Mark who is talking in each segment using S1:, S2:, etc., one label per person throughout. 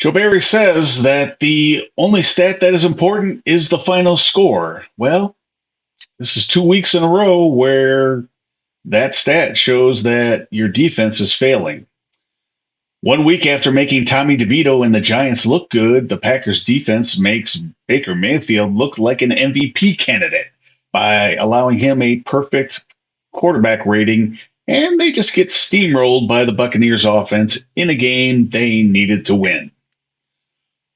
S1: Joe Barry says that the only stat that is important is the final score. Well, this is 2 weeks in a row where that stat shows that your defense is failing. 1 week after making Tommy DeVito and the Giants look good, the Packers defense makes Baker Mayfield look like an MVP candidate by allowing him a perfect quarterback rating, and they just get steamrolled by the Buccaneers offense in a game they needed to win.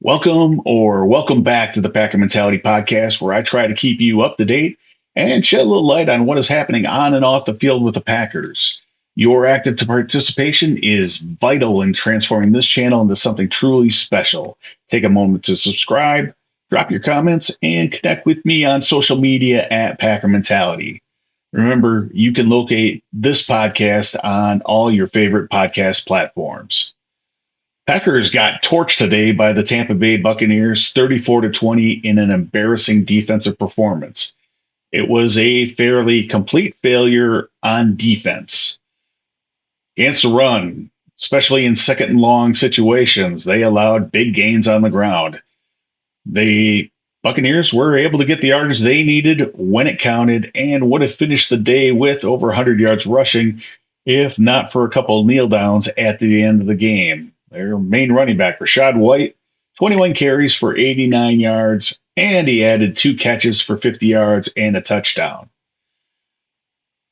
S1: Welcome back to the Packer Mentality Podcast, where I try to keep you up to date and shed a little light on what is happening on and off the field with the Packers. Your active participation is vital in transforming this channel into something truly special. Take a moment to subscribe, drop your comments, and connect with me on social media at Packer Mentality. Remember, you can locate this podcast on all your favorite podcast platforms. Packers got torched today by the Tampa Bay Buccaneers 34-20 in an embarrassing defensive performance. It was a fairly complete failure on defense. Against the run, especially in second and long situations, they allowed big gains on the ground. The Buccaneers were able to get the yardage they needed when it counted and would have finished the day with over 100 yards rushing if not for a couple of kneel downs at the end of the game. Their main running back, Rachaad White, 21 carries for 89 yards, and he added 2 catches for 50 yards and a touchdown.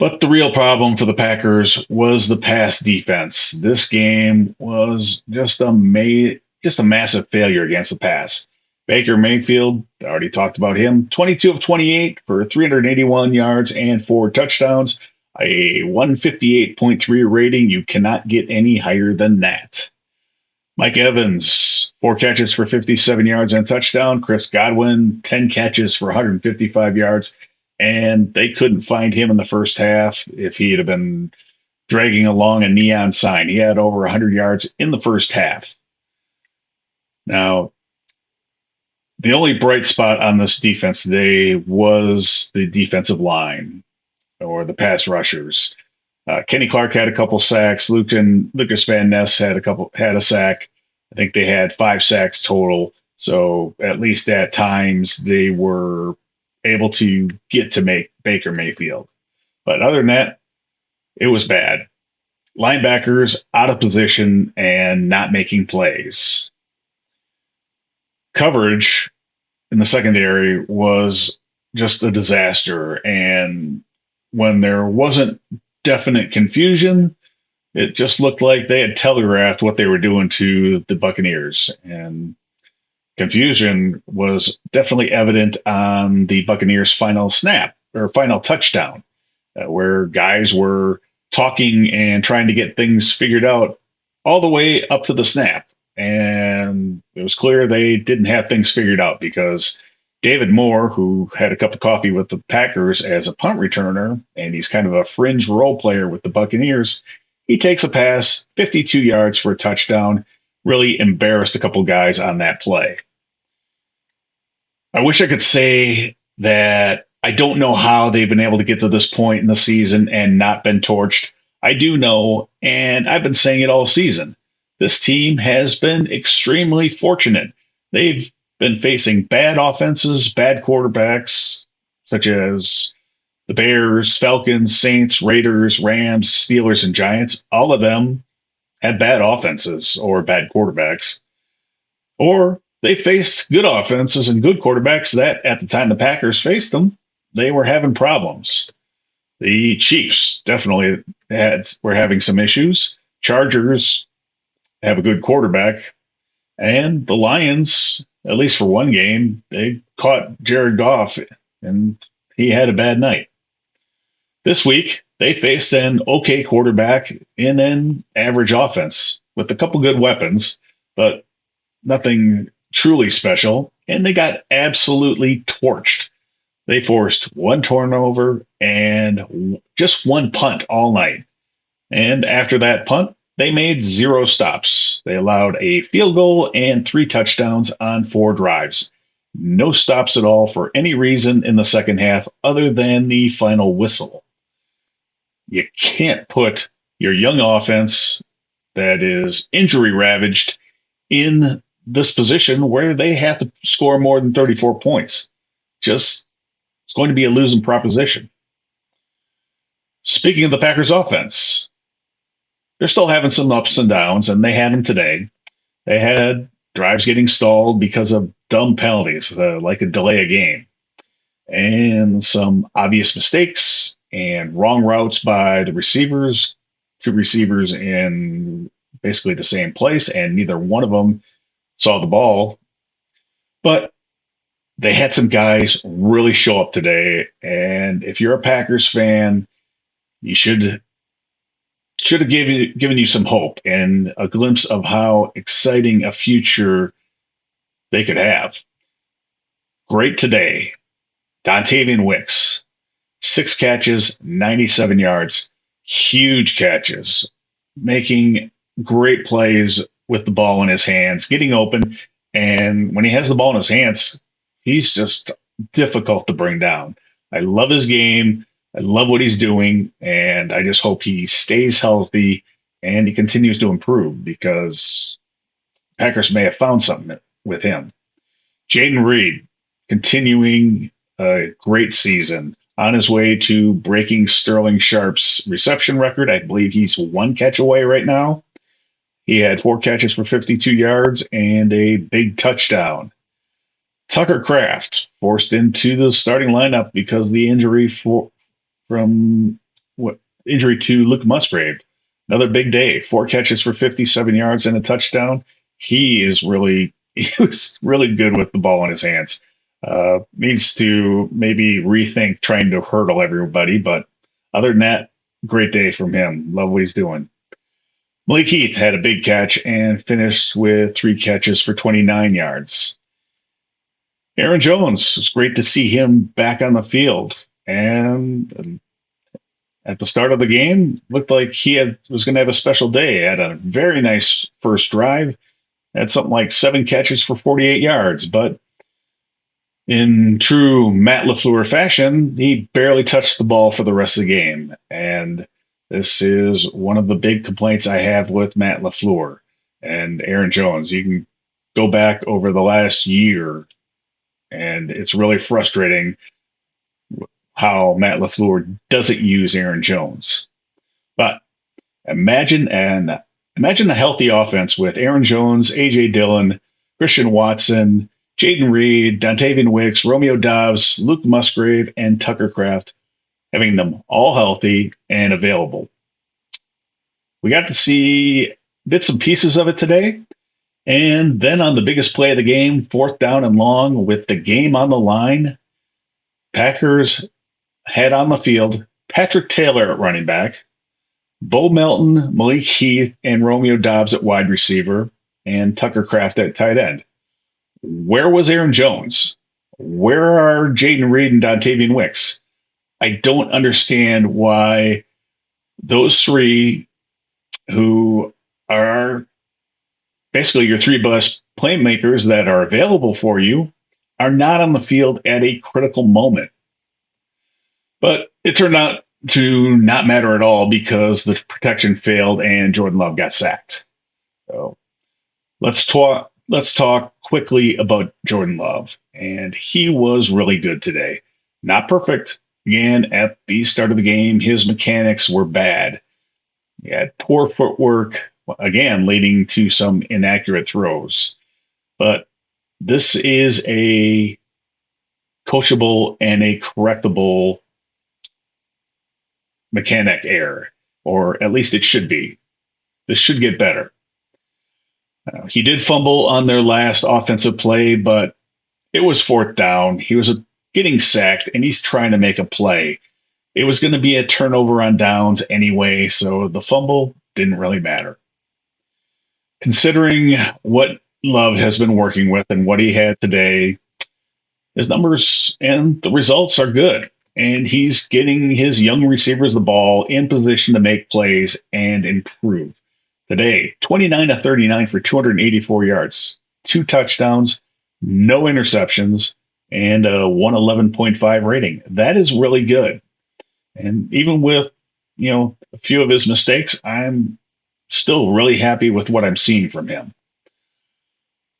S1: But the real problem for the Packers was the pass defense. This game was just a massive failure against the pass. Baker Mayfield, I already talked about him, 22 of 28 for 381 yards and 4 touchdowns, a 158.3 rating. You cannot get any higher than that. Mike Evans, 4 catches for 57 yards and a touchdown. Chris Godwin, 10 catches for 155 yards. And they couldn't find him in the first half if he had been dragging along a neon sign. He had over 100 yards in the first half. Now, the only bright spot on this defense today was the defensive line or the pass rushers. Kenny Clark had a couple sacks. Lucas Van Ness had a sack. I think they had 5 sacks total. So at least at times they were able to get to make Baker Mayfield. But other than that, it was bad. Linebackers out of position and not making plays. Coverage in the secondary was just a disaster. And when there wasn't definite confusion, it just looked like they had telegraphed what they were doing to the Buccaneers. And confusion was definitely evident on the Buccaneers' final snap or final touchdown, where guys were talking and trying to get things figured out all the way up to the snap. And it was clear they didn't have things figured out because David Moore, who had a cup of coffee with the Packers as a punt returner, and he's kind of a fringe role player with the Buccaneers, he takes a pass, 52 yards for a touchdown, really embarrassed a couple guys on that play. I wish I could say that I don't know how they've been able to get to this point in the season and not been torched. I do know, and I've been saying it all season. This team has been extremely fortunate. They've been facing bad offenses, bad quarterbacks, such as the Bears, Falcons, Saints, Raiders, Rams, Steelers, and Giants. All of them had bad offenses or bad quarterbacks. Or they faced good offenses and good quarterbacks that at the time the Packers faced them, they were having problems. The Chiefs definitely were having some issues. Chargers have a good quarterback. And the Lions, at least for one game, they caught Jared Goff, and he had a bad night. This week, they faced an okay quarterback in an average offense with a couple good weapons, but nothing truly special, and they got absolutely torched. They forced one turnover and just one punt all night. And after that punt, they made zero stops. They allowed a field goal and three touchdowns on four drives. No stops at all for any reason in the second half other than the final whistle. You can't put your young offense that is injury ravaged in this position where they have to score more than 34 points. Just it's going to be a losing proposition. Speaking of the Packers offense, they're still having some ups and downs, and they had them today. They had drives getting stalled because of dumb penalties, like a delay a game, and some obvious mistakes and wrong routes by the receivers, two receivers in basically the same place, and neither one of them saw the ball. But they had some guys really show up today, and if you're a Packers fan, you should have given you some hope and a glimpse of how exciting a future they could have. Great today, Dontavian Wicks, 6 catches, 97 yards, huge catches, making great plays with the ball in his hands, getting open. And when he has the ball in his hands, he's just difficult to bring down. I love his game. I love what he's doing. And I just hope he stays healthy and he continues to improve because Packers may have found something with him. Jaden Reed continuing a great season on his way to breaking Sterling Sharp's reception record. I believe he's one catch away right now. He had 4 catches for 52 yards and a big touchdown. Tucker Kraft forced into the starting lineup because of the from what injury to Luke Musgrave. Another big day, 4 catches for 57 yards and a touchdown. He was really good with the ball in his hands. Needs to maybe rethink trying to hurdle everybody, but other than that, great day from him. Love what he's doing. Malik Heath had a big catch and finished with 3 catches for 29 yards. Aaron Jones, was great to see him back on the field. And at the start of the game, looked like was going to have a special day. Had a very nice first drive. Had something like 7 catches for 48 yards. But in true Matt LaFleur fashion, he barely touched the ball for the rest of the game. And this is one of the big complaints I have with Matt LaFleur and Aaron Jones. You can go back over the last year, and it's really frustrating how Matt LaFleur doesn't use Aaron Jones. But imagine a healthy offense with Aaron Jones, AJ Dillon, Christian Watson, Jaden Reed, Dontavian Wicks, Romeo Dobbs, Luke Musgrave, and Tucker Kraft, having them all healthy and available. We got to see bits and pieces of it today. And then on the biggest play of the game, 4th down and long, with the game on the line, Packers had on the field Patrick Taylor at running back, Bo Melton, Malik Heath, and Romeo Dobbs at wide receiver, and Tucker Kraft at tight end. Where was Aaron Jones? Where are Jaden Reed and Dontavian Wicks? I don't understand why those three, who are basically your three best playmakers that are available for you, are not on the field at a critical moment. But it turned out to not matter at all because the protection failed and Jordan Love got sacked. So let's talk quickly about Jordan Love. And he was really good today. Not perfect. Again, at the start of the game, his mechanics were bad. He had poor footwork, again, leading to some inaccurate throws. But this is a coachable and a correctable mechanic error, or at least it should be. This should get better. He did fumble on their last offensive play, but it was 4th down. He was getting sacked, and he's trying to make a play. It was going to be a turnover on downs anyway, so the fumble didn't really matter. Considering what Love has been working with and what he had today, His numbers and the results are good, and he's getting his young receivers the ball in position to make plays and improve. Today, 29 to 39 for 284 yards, two touchdowns, no interceptions, and a 111.5 rating. That is really good. And even with, a few of his mistakes, I'm still really happy with what I'm seeing from him.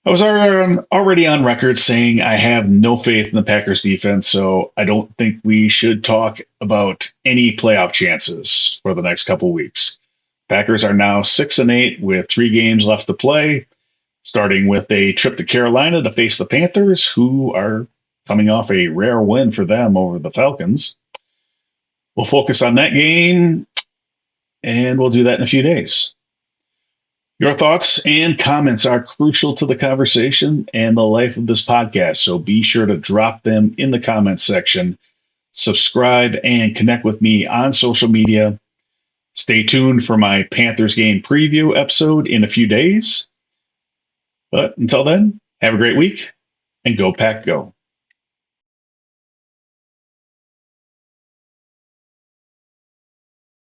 S1: I was already on record saying I have no faith in the Packers defense, so I don't think we should talk about any playoff chances for the next couple weeks. Packers are now 6-8 with 3 games left to play, starting with a trip to Carolina to face the Panthers, who are coming off a rare win for them over the Falcons. We'll focus on that game, and we'll do that in a few days. Your thoughts and comments are crucial to the conversation and the life of this podcast, so be sure to drop them in the comments section. Subscribe and connect with me on social media. Stay tuned for my Panthers game preview episode in a few days. But until then, have a great week and go Pack Go.